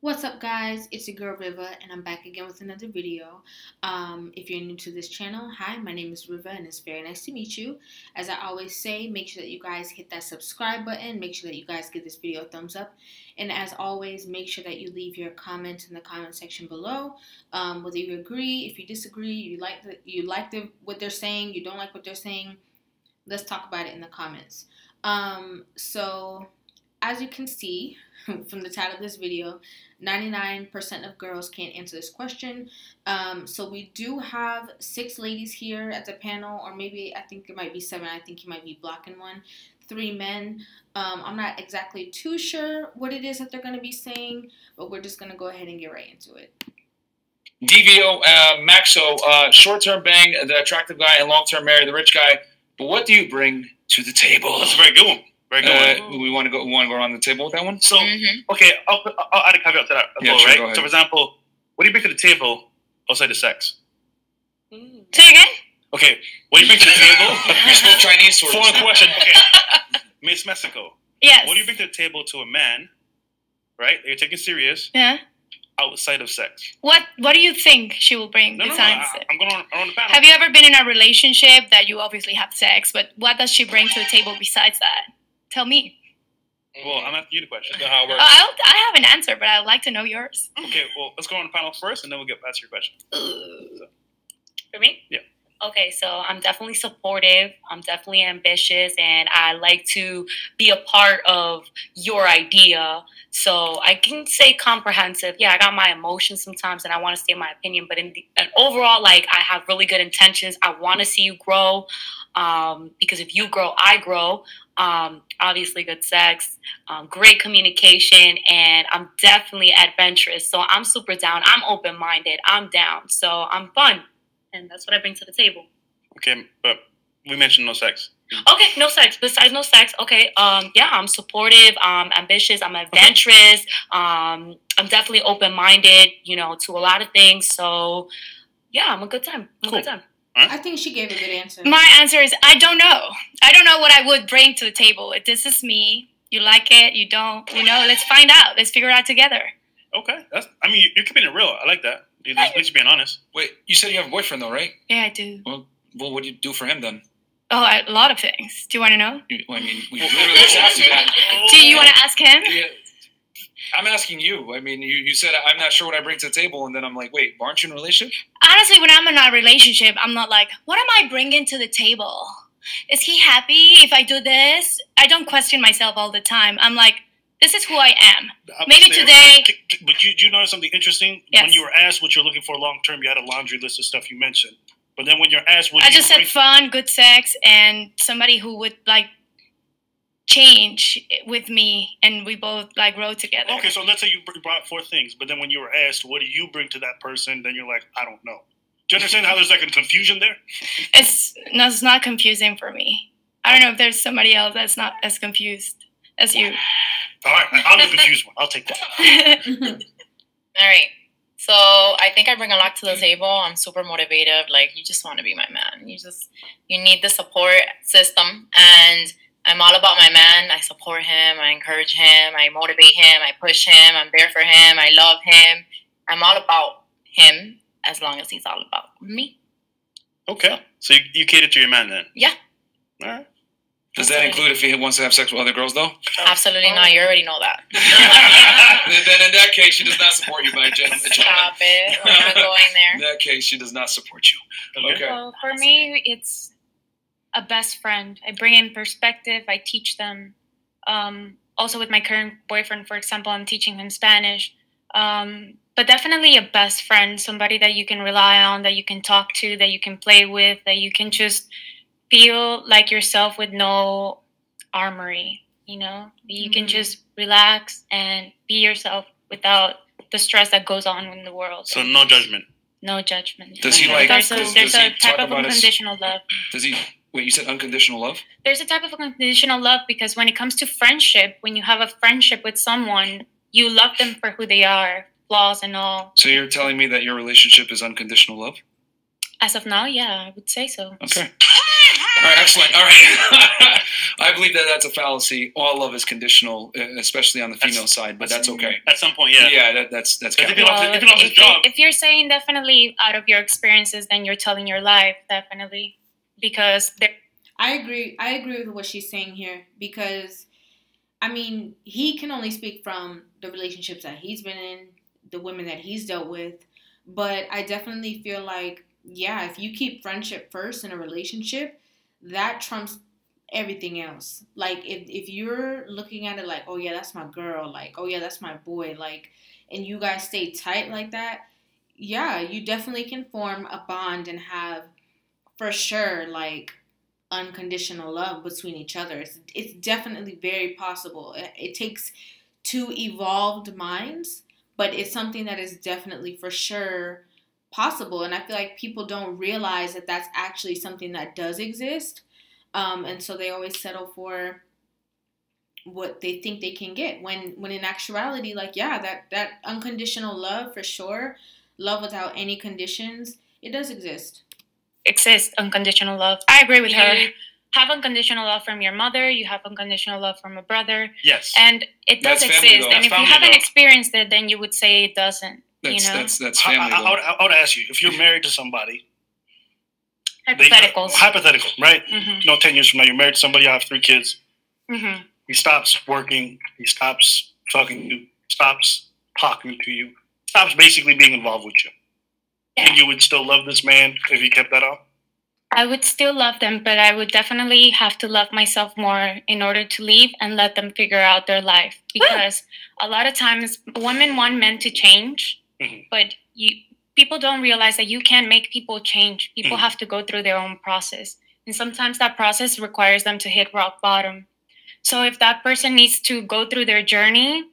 What's up, guys? It's your girl Rivah, and I'm back again with another video. If you're new to this channel, hi, my name is Rivah, and it's very nice to meet you. As I always say, make sure that you guys hit that subscribe button. Make sure that you guys give this video a thumbs up. And as always, make sure that you leave your comments in the comment section below. Whether you agree, if you disagree, you like what they're saying, you don't like what they're saying. Let's talk about it in the comments. So as you can see from the title of this video, 99% of girls can't answer this question. So we do have 6 ladies here at the panel, or maybe I think it might be 7. I think you might be blocking one. 3 men. I'm not exactly too sure what it is that they're going to be saying, but we're just going to go ahead and get right into it. DVO, Maxo, short-term bang, the attractive guy, and long-term marry, the rich guy. But what do you bring to the table? That's a very good one. Very good one. We want to go around the table with that one. So, okay, I'll add a caveat to that as well, sure, right? go ahead. So, for example, what do you bring to the table outside of sex? Say again? Okay, what do you bring to the table? You spoke Chinese, or Foreign question. Okay, Miss Mexico. Yes. What do you bring to the table to a man, right, that you're taking serious, Yeah. outside of sex? What do you think she will bring No, besides it? I'm going around the panel. Have you ever been in a relationship that you obviously have sex, but what does she bring to the table besides that? Tell me. Well, I'm asking you the question. how it works. I have an answer, but I'd like to know yours. Okay, well, let's go on the panel first, and then we'll get back to your question. For me? Yeah. Okay, so I'm definitely supportive. I'm definitely ambitious, and I like to be a part of your idea. So I can say comprehensive. Yeah, I got my emotions sometimes, and I want to say my opinion. But and overall, like, I have really good intentions. I want to see you grow, because if you grow, I grow. Obviously, good sex, great communication, and I'm definitely adventurous. So I'm super down. I'm open-minded. I'm down. So I'm fun. And that's what I bring to the table. Okay, but we mentioned no sex. Okay, no sex. Besides no sex, okay. Yeah, I'm supportive. I'm ambitious. I'm adventurous. I'm definitely open-minded, to a lot of things. So, yeah, I'm a good time. I'm a good time. I think she gave a good answer. My answer is I don't know. I don't know what I would bring to the table. If this is me, you like it, you don't, let's find out. Let's figure it out together. Okay, you're keeping it real. I like that. At least you're being honest. Wait, you said you have a boyfriend, though, right? Yeah, I do. Well, what do you do for him, then? Oh, a lot of things. Do you want to know? We literally just asked you that. Do you want to ask him? Yeah. I'm asking you. You said, I'm not sure what I bring to the table, and then I'm like, wait, aren't you in a relationship? Honestly, when I'm in a relationship, I'm not like, what am I bringing to the table? Is he happy if I do this? I don't question myself all the time. I'm like, this is who I am. Maybe today... But you noticed something interesting? Yes. When you were asked what you're looking for long term, you had a laundry list of stuff you mentioned. But then when you're asked what I just said fun, good sex, and somebody who would, change with me, and we both, grow together. Okay, so let's say you brought 4 things, but then when you were asked, what do you bring to that person, then you're like, I don't know. Do you understand how there's a confusion there? It's not confusing for me. I don't know if there's somebody else that's not as confused as you. All right, I'm the confused one. I'll take that. All right. So I think I bring a lot to the table. I'm super motivative. You just want to be my man. You need the support system. And I'm all about my man. I support him. I encourage him. I motivate him. I push him. I'm there for him. I love him. I'm all about him as long as he's all about me. Okay. So you cater to your man then? Yeah. All right. Does that include if he wants to have sex with other girls, though? Absolutely not. You already know that. Then in that case, she does not support you, my gentleman. Stop it. We're not going there. In that case, she does not support you. Okay. Well, for me, it's a best friend. I bring in perspective. I teach them. Also, with my current boyfriend, for example, I'm teaching him Spanish. But definitely a best friend, somebody that you can rely on, that you can talk to, that you can play with, that you can just feel like yourself with no armory, You can just relax and be yourself without the stress that goes on in the world. So no judgment. No judgment. Does he There's a type of unconditional love. Wait, you said unconditional love? There's a type of unconditional love because when it comes to friendship, when you have a friendship with someone, you love them for who they are, flaws and all. So you're telling me that your relationship is unconditional love? As of now, yeah, I would say so. Okay. All right, excellent. All right. I believe that that's a fallacy. All love is conditional, especially on the female side, but that's okay. At some point, yeah. Yeah, that's If he capital. loves his job. If you're saying definitely out of your experiences, then you're telling your life, definitely. Because I agree with what she's saying here because, I mean, he can only speak from the relationships that he's been in, the women that he's dealt with. But I definitely feel like, yeah, if you keep friendship first in a relationship, that trumps everything else. Like, if you're looking at it like, oh, yeah, that's my girl, like, oh, yeah, that's my boy, like, and you guys stay tight like that, yeah, you definitely can form a bond and have, for sure, like, unconditional love between each other. It's definitely very possible. It takes two evolved minds, but it's something that is definitely, for sure, possible. And I feel like people don't realize that that's actually something that does exist. And so they always settle for what they think they can get when in actuality, like, yeah, that unconditional love, for sure, love without any conditions, it does exist. Exists unconditional love. I agree with her. You have unconditional love from your mother. You have unconditional love from a brother. Yes. And it does That's family, exist. though. And That's if you family, haven't though. experienced it, then you would say it doesn't. That's family. I would ask you, if you're married to somebody, Hypotheticals. Hypothetical, right? Mhm. You know, 10 years from now, you're married to somebody, you have 3 kids. Mm-hmm. He stops working. He stops fucking you. Stops talking to you. Stops basically being involved with you. Yeah. And you would still love this man if he kept that up? I would still love them, but I would definitely have to love myself more in order to leave and let them figure out their life. Because a lot of times women want men to change, but people don't realize that you can't make people change. People have to go through their own process. And sometimes that process requires them to hit rock bottom. So if that person needs to go through their journey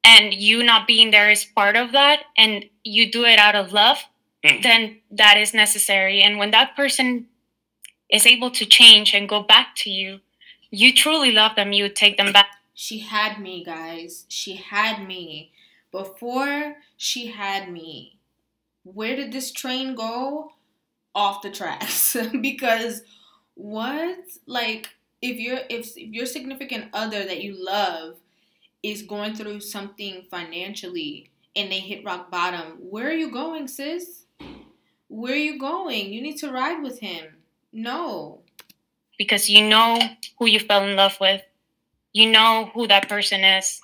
and you not being there is part of that and you do it out of love, then that is necessary. And when that person is able to change and go back to you, you truly love them, you would take them back. She had me, guys. She had me. Before she had me, where did this train go? Off the tracks. Because what? Like, if your significant other that you love is going through something financially and they hit rock bottom, where are you going, sis? Where are you going? You need to ride with him. No. Because you know who you fell in love with. You know who that person is.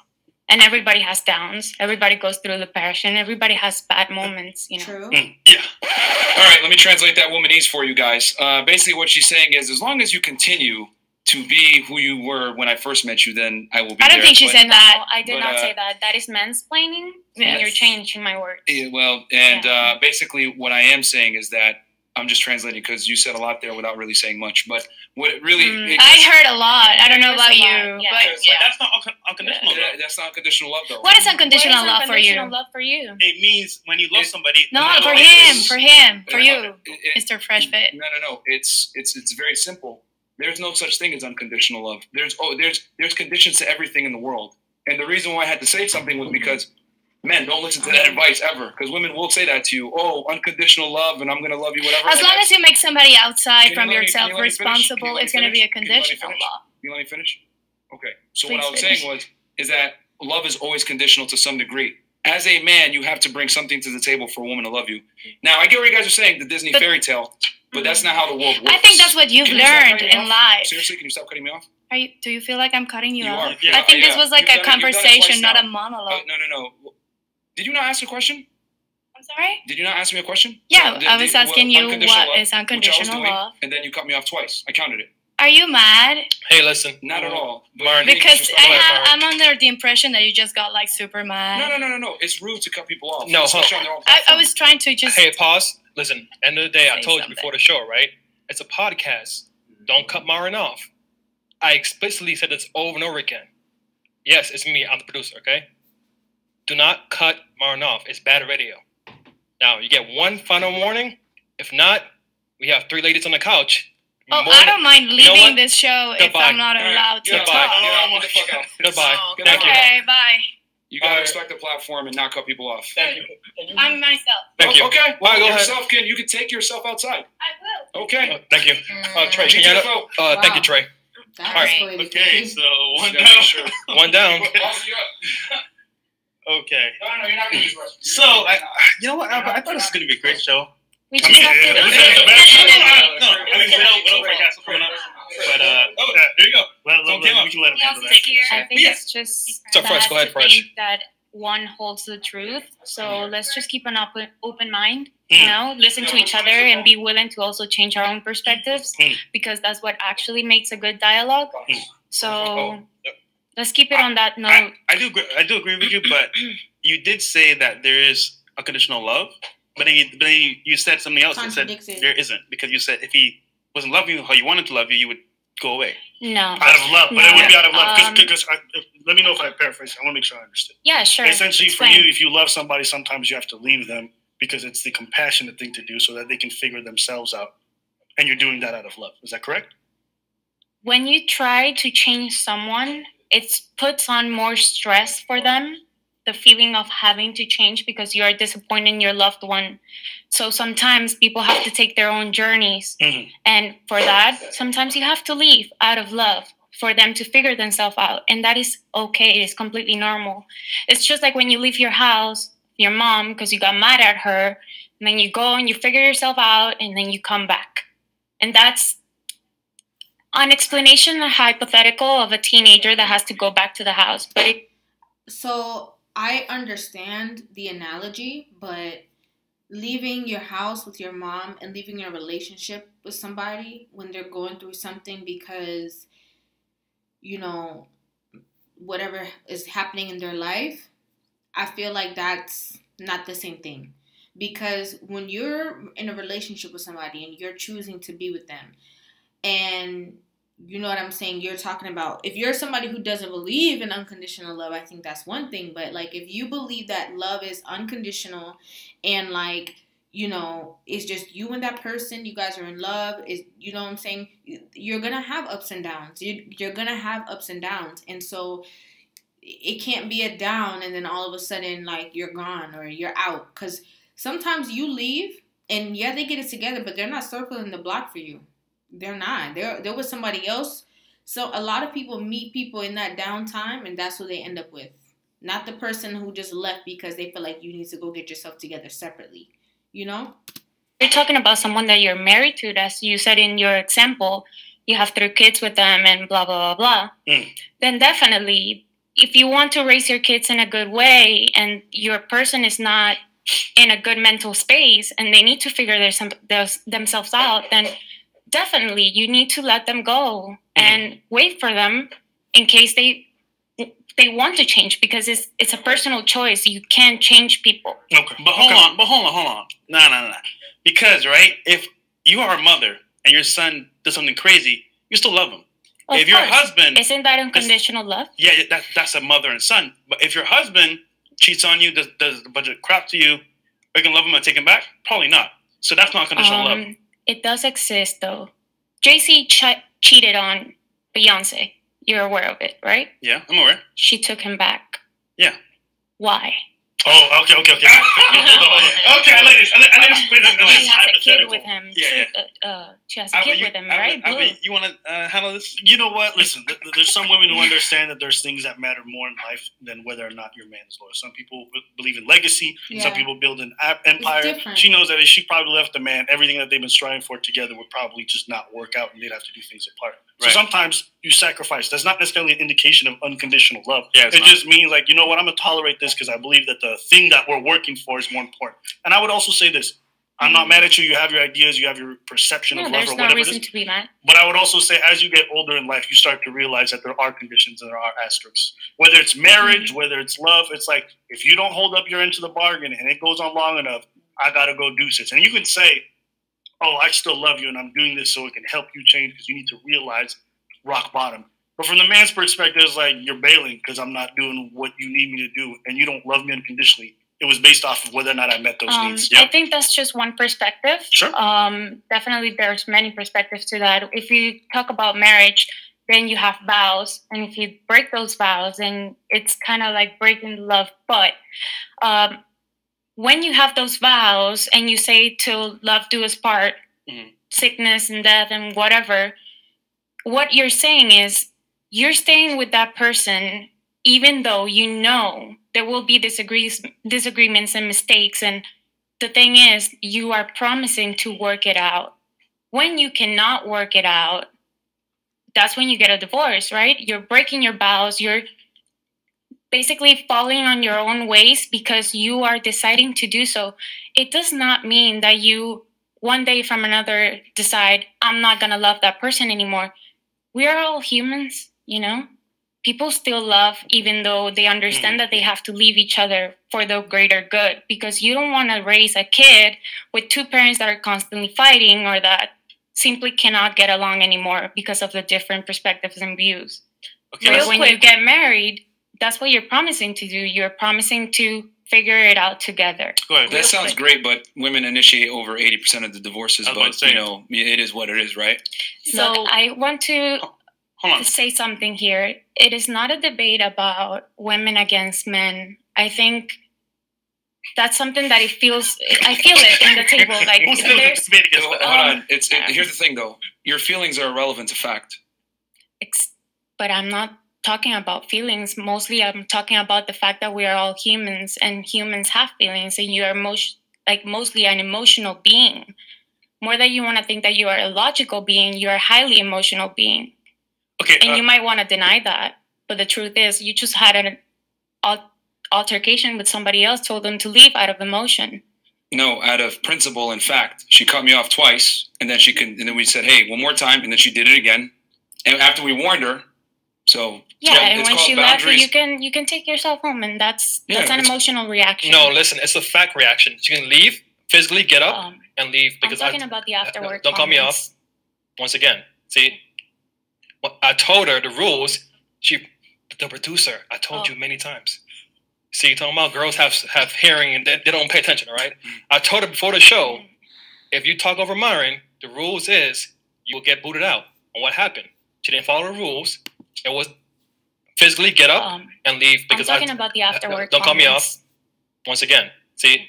And everybody has downs. Everybody goes through depression. Everybody has bad moments, you know. True. Yeah. All right, let me translate that womanese for you guys. Basically, what she's saying is, as long as you continue to be who you were when I first met you, then I will be there. I don't think she But- said that. I did but, not say that. That is mansplaining. And you're changing my words. Yeah, well, and basically what I am saying is that I'm just translating because you said a lot there without really saying much. But what it really... I heard a lot. I don't know about you. Yeah. But that's not unconditional love. That's not unconditional love, though. What is unconditional What is love for you? unconditional love for you? It means when you love somebody... No, no, for it's- him, for you, It- Mr. Freshfit. No. It's very simple. There's no such thing as unconditional love. There's conditions to everything in the world. And the reason why I had to say something was because men, don't listen to that advice ever. Because women will say that to you. Oh, unconditional love, and I'm going to love you, whatever. As long as you make somebody outside Can from you let me yourself finish? Can responsible, you let me it's going to be a finish? Can you let me conditional finish? love. You let me finish? Okay. So Please what I was finish. saying is that love is always conditional to some degree. As a man, you have to bring something to the table for a woman to love you. Now, I get what you guys are saying, the Disney fairy tale, but that's not how the world works. I think that's what you've Can you stop learned cutting me in off? life. Seriously, can you stop cutting me off? Do you feel like I'm cutting you You off? are. Yeah, I think this was like You've a done it twice conversation, not now. a monologue. No. Did you not ask a question? I'm sorry? Did you not ask me a question? Yeah, So, I was asking you unconditional what is which I was unconditional doing, love. and then you cut me off twice. I counted it. Are you mad? Hey, listen. Not at all. But Martin. you need to Because stop that. I'm under the impression that you just got like super mad. No. It's rude to cut people off. No, especially on their own I platform. was trying to just. Hey, pause. Listen, end of the day, I Say told you something. before the show, right? It's a podcast. Don't cut Marin off. I explicitly said this over and over again. Yes, it's me. I'm the producer, okay? Do not cut Marin off. It's bad radio. Now, you get one final warning. If not, we have 3 ladies on the couch. Oh, More I than- don't mind You know leaving what? this show if Goodbye. I'm not All right, allowed to get out, talk. get the fuck out. Goodbye. Oh, Get out. Thank you. Okay, bye. You gotta All right. respect the platform and not cut people off. Thank you. I'm myself. Thank you. Okay. Well, go ahead. yourself, you can take yourself outside. I will. Okay. Thank you. Trey, can you thank you, Trey. That All right. escalated Okay, quickly. so one down. One down. Okay. No, you're not going to use the restroom. So, you know what? I thought this was going to be a great show. We just have to. No, I mean, we don't break out coming up. But, there you go. We can let him handle that. I think it's just So, Fresh, go ahead, to Fresh. think that one holds the truth. So let's just keep an open mind. You know, listen to each other and be willing to also change our own perspectives, because that's what actually makes a good dialogue. So let's keep it on that note. I do agree with you, but you did say that there is unconditional love, but then you said something else and said there isn't, because you said if he wasn't loving you how you wanted to love you, you would go away. No. Out of love, but it would be out of love. Because let me know if I paraphrase. I want to make sure I understood. Yeah, sure. Essentially, Explain. for you, if you love somebody, sometimes you have to leave them because it's the compassionate thing to do so that they can figure themselves out. And you're doing that out of love. Is that correct? When you try to change someone, it puts on more stress for them, the feeling of having to change because you are disappointing your loved one. So sometimes people have to take their own journeys. And for that, sometimes you have to leave out of love for them to figure themselves out. And that is okay. It is completely normal. It's just like when you leave your house, your mom, because you got mad at her, and then you go and you figure yourself out, and then you come back. And that's an explanation, a hypothetical of a teenager that has to go back to the house. But So I understand the analogy, but leaving your house with your mom and leaving your relationship with somebody when they're going through something because, you know, whatever is happening in their life, I feel like that's not the same thing. Because when you're in a relationship with somebody and you're choosing to be with them, and you know what I'm saying, you're talking about, if you're somebody who doesn't believe in unconditional love, I think that's one thing. But like, if you believe that love is unconditional and like, you know, it's just you and that person, you guys are in love, is, you know what I'm saying, you're gonna have ups and downs. You're gonna have ups and downs. And so it can't be a down and then all of a sudden like you're gone or you're out. Because sometimes you leave and yeah, they get it together, but they're not circling the block for you. They're not. They're with somebody else. So a lot of people meet people in that downtime, and that's who they end up with. Not the person who just left because they feel like you need to go get yourself together separately. You know? you're talking about someone that you're married to, as you said in your example, you have 3 kids with them and blah, blah, blah, blah, then definitely, if you want to raise your kids in a good way and your person is not in a good mental space and they need to figure themselves out, then definitely you need to let them go and wait for them in case they want to change, because it's a personal choice. You can't change people. Okay. But hold on. No. Because, right, if you are a mother and your son does something crazy, you still love him. If your husband... Isn't that unconditional love? Yeah, that's a mother and son. But if your husband cheats on you, does a bunch of crap to you, are you going to love him and take him back? Probably not. So that's not unconditional love. It does exist, though. Jay-Z cheated on Beyonce. You're aware of it, right? Yeah, I'm aware. She took him back. Yeah. Why? Oh, okay. Okay, I let it. She has a kid with him. Yeah. She has a kid with him, right? You want to handle this? You know what? Listen, there's some women who understand that there's things that matter more in life than whether or not your man is loyal. Some people believe in legacy. Yeah. Some people build an empire. She knows that if she probably left the man, everything that they've been striving for together would probably just not work out, and they'd have to do things apart. So sometimes you sacrifice. That's not necessarily an indication of unconditional love. Yeah, it just means like, you know what, I'm going to tolerate this because I believe that the thing that we're working for is more important. And I would also say this. I'm not mad at you. You have your ideas. You have your perception of love or whatever it is. There's no reason to be mad. But I would also say as you get older in life, you start to realize that there are conditions and there are asterisks. Whether it's marriage, whether it's love, it's like if you don't hold up your end to the bargain and it goes on long enough, I got to go do this. And you can say, oh, I still love you and I'm doing this so it can help you change, because you need to realize rock bottom. But from the man's perspective, it's like you're bailing because I'm not doing what you need me to do and you don't love me unconditionally. It was based off of whether or not I met those needs. I think that's just one perspective. Sure. Definitely there's many perspectives to that. If you talk about marriage, then you have vows. And if you break those vows, then it's kind of like breaking love. But when you have those vows and you say till love do us part, sickness and death and whatever, what you're saying is you're staying with that person even though you know there will be disagreements and mistakes. And the thing is, you are promising to work it out. When you cannot work it out, that's when you get a divorce, right? You're breaking your vows. You're basically falling on your own ways because you are deciding to do so. It does not mean that you one day from another decide, I'm not going to love that person anymore. We are all humans, you know? People still love even though they understand that they have to leave each other for the greater good, because you don't want to raise a kid with two parents that are constantly fighting or that simply cannot get along anymore because of the different perspectives and views. Okay, but when you get married, that's what you're promising to do. You're promising to figure it out together. That sounds great, but women initiate over 80% of the divorces. But you know, it is what it is, right? So I want to say something here. It is not a debate about women against men. I think that's something that I feel it in the table. Like hold on. Here's the thing, though. Your feelings are irrelevant to fact. But I'm not talking about feelings. Mostly, I'm talking about the fact that we are all humans, and humans have feelings, and you are mostly an emotional being. More than you want to think that you are a logical being, you are a highly emotional being. Okay, and you might want to deny that, but the truth is, you just had an altercation with somebody else, told them to leave out of emotion. No, out of principle and fact. She cut me off twice, and then we said, "Hey, one more time," and then she did it again. And after we warned her, so yeah, and when she left, you can take yourself home, and that's an emotional reaction. No, listen, it's a fact reaction. She can leave, physically get up and leave. Because I'm talking about the afterward. Don't cut me off. Once again, see. I told her the rules. The producer, I told you many times. See, you're talking about girls have hearing and they don't pay attention, all right? I told her before the show, if you talk over Myron, the rules is you will get booted out. And what happened? She didn't follow the rules. It was physically get up and leave. Because I'm talking about the afterward. Don't cut me off. Once again, see,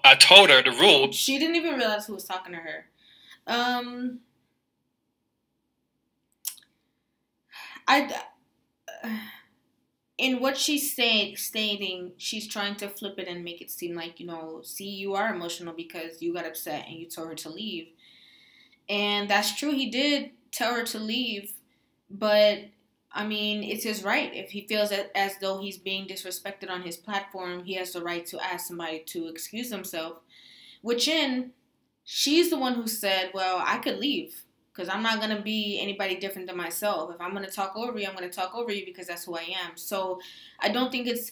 I told her the rules. She didn't even realize who was talking to her. In what she's stating, she's trying to flip it and make it seem like, you know, see, you are emotional because you got upset and you told her to leave. And that's true. He did tell her to leave. But, I mean, it's his right. If he feels as though he's being disrespected on his platform, he has the right to ask somebody to excuse himself. She's the one who said, well, I could leave. Because I'm not going to be anybody different than myself. If I'm going to talk over you, I'm going to talk over you because that's who I am. So I don't think it's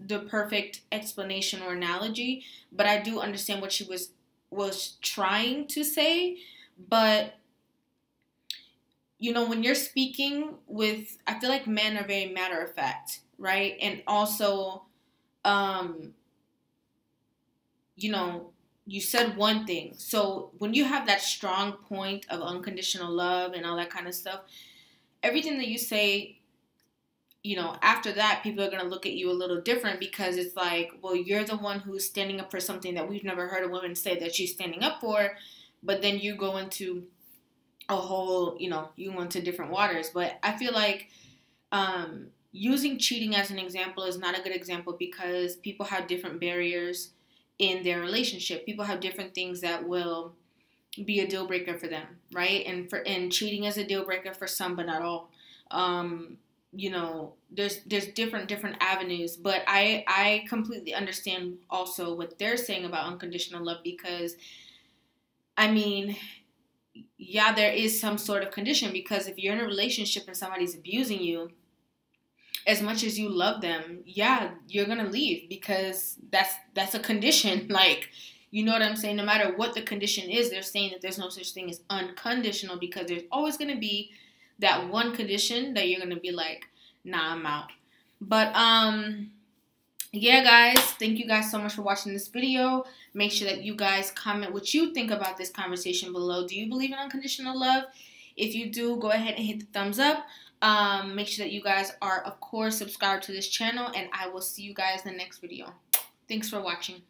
the perfect explanation or analogy. But I do understand what she was trying to say. But, you know, when you're speaking with, I feel like men are very matter of fact, right? And also, you know, you said one thing. So when you have that strong point of unconditional love and all that kind of stuff, everything that you say, you know, after that, people are going to look at you a little different because it's like, well, you're the one who's standing up for something that we've never heard a woman say that she's standing up for. But then you go into a whole, you know, you go into different waters. But I feel like using cheating as an example is not a good example because people have different barriers in their relationship. People have different things that will be a deal breaker for them, right? And cheating is a deal breaker for some, but not all. You know, there's different avenues, but I completely understand also what they're saying about unconditional love because, I mean, yeah, there is some sort of condition because if you're in a relationship and somebody's abusing you, as much as you love them, yeah, you're going to leave because that's a condition. Like, you know what I'm saying? No matter what the condition is, they're saying that there's no such thing as unconditional because there's always going to be that one condition that you're going to be like, nah, I'm out. But, yeah, guys, thank you guys so much for watching this video. Make sure that you guys comment what you think about this conversation below. Do you believe in unconditional love? If you do, go ahead and hit the thumbs up. Make sure that you guys are, of course, subscribed to this channel, and I will see you guys in the next video. Thanks for watching.